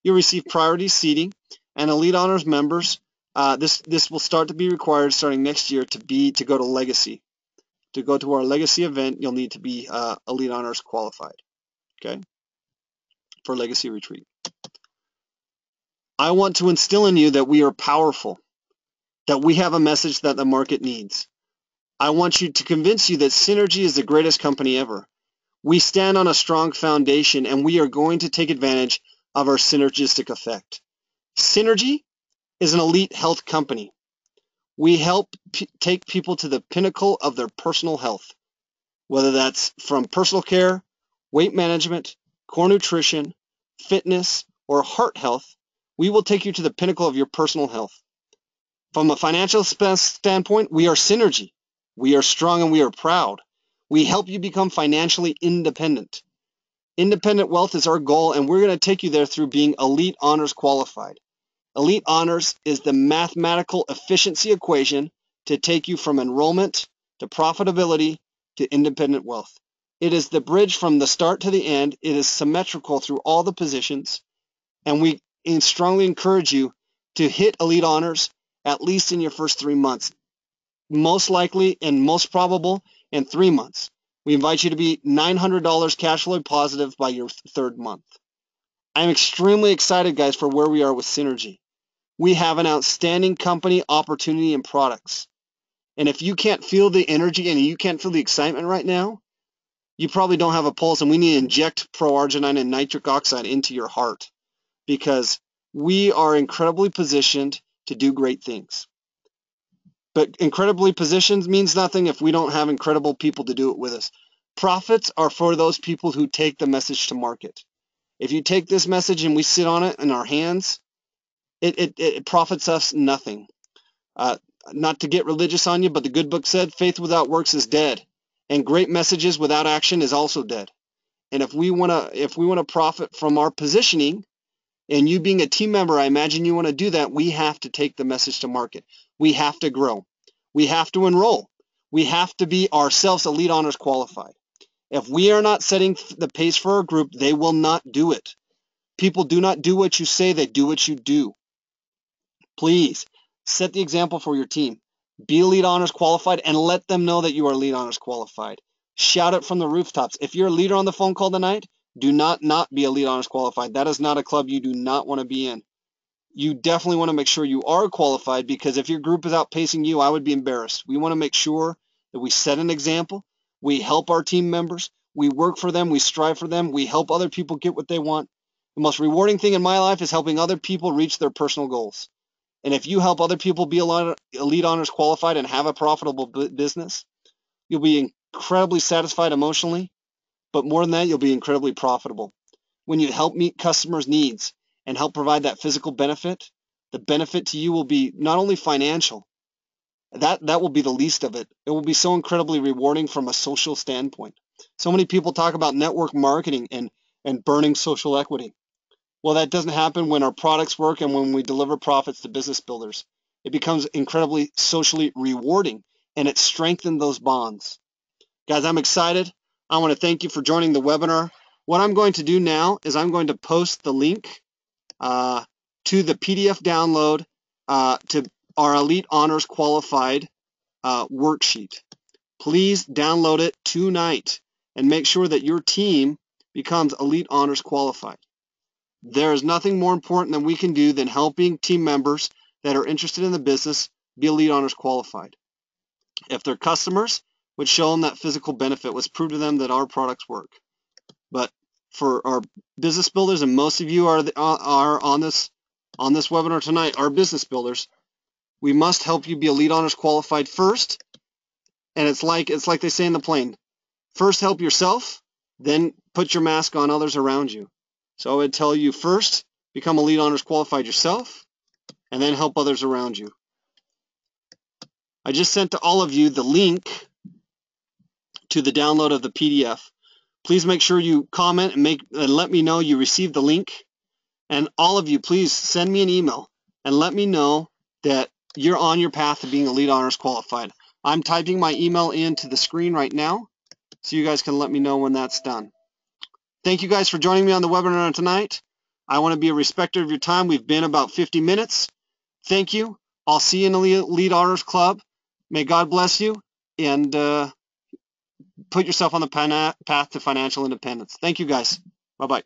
You'll receive priority seating, and Elite Honors members, this will start to be required starting next year to go to Legacy. To go to our Legacy event, you'll need to be Elite Honors qualified, okay, for Legacy Retreat. I want to instill in you that we are powerful, that we have a message that the market needs. I want you to convince you that Synergy is the greatest company ever. We stand on a strong foundation, and we are going to take advantage of our synergistic effect. Synergy is an elite health company. We help take people to the pinnacle of their personal health, whether that's from personal care, weight management, core nutrition, fitness, or heart health. We will take you to the pinnacle of your personal health. From a financial standpoint, we are Synergy. We are strong and we are proud. We help you become financially independent. Independent wealth is our goal, and we're going to take you there through being Elite Honors qualified. Elite Honors is the mathematical efficiency equation to take you from enrollment to profitability to independent wealth. It is the bridge from the start to the end. It is symmetrical through all the positions, and we strongly encourage you to hit Elite Honors at least in your first 3 months. Most likely and most probable in 3 months. We invite you to be $900 cash flow positive by your 3rd month. I'm extremely excited, guys, for where we are with Synergy. We have an outstanding company, opportunity, and products. And if you can't feel the energy and you can't feel the excitement right now, you probably don't have a pulse, and we need to inject pro-arginine and nitric oxide into your heart, because we are incredibly positioned to do great things. But incredibly positioned means nothing if we don't have incredible people to do it with us. Profits are for those people who take the message to market. If you take this message and we sit on it in our hands, it profits us nothing. Not to get religious on you, but the good book said faith without works is dead, and great messages without action is also dead. And if we want to profit from our positioning, and you being a team member, I imagine you want to do that, we have to take the message to market. We have to grow. We have to enroll. We have to be ourselves Elite Honors qualified. If we are not setting the pace for our group, they will not do it. People do not do what you say, they do what you do. Please set the example for your team. Be Elite Honors qualified and let them know that you are Elite Honors qualified. Shout it from the rooftops. If you're a leader on the phone call tonight, do not be Elite Honors qualified. That is not a club you do not want to be in. You definitely want to make sure you are qualified, because if your group is outpacing you, I would be embarrassed. We want to make sure that we set an example. We help our team members. We work for them. We strive for them. We help other people get what they want. The most rewarding thing in my life is helping other people reach their personal goals. And if you help other people be Elite Honors qualified and have a profitable business, you'll be incredibly satisfied emotionally, but more than that, you'll be incredibly profitable. When you help meet customers' needs and help provide that physical benefit, the benefit to you will be not only financial, that will be the least of it. It will be so incredibly rewarding from a social standpoint. So many people talk about network marketing and and burning social equity. Well, that doesn't happen when our products work and when we deliver profits to business builders. It becomes incredibly socially rewarding, and it strengthens those bonds. Guys, I'm excited. I want to thank you for joining the webinar. What I'm going to do now is I'm going to post the link to the PDF download to our Elite Honors Qualified worksheet. Please download it tonight and make sure that your team becomes Elite Honors Qualified. There is nothing more important that we can do than helping team members that are interested in the business be Elite Honors Qualified. If they're customers, would show them that physical benefit, was prove to them that our products work. But for our business builders, and most of you are on this webinar tonight, our business builders, we must help you be Elite Honors Qualified first. And it's like they say in the plane, first help yourself, then put your mask on others around you. So I would tell you first, become Elite Honors Qualified yourself, and then help others around you. I just sent to all of you the link to the download of the PDF. Please make sure you comment and let me know you received the link. And all of you, please send me an email and let me know that you're on your path to being Elite Honors Qualified. I'm typing my email into the screen right now, so you guys can let me know when that's done. Thank you guys for joining me on the webinar tonight. I want to be a respecter of your time. We've been about 50 minutes. Thank you. I'll see you in the Elite Honors Club. May God bless you, and put yourself on the path to financial independence. Thank you, guys. Bye-bye.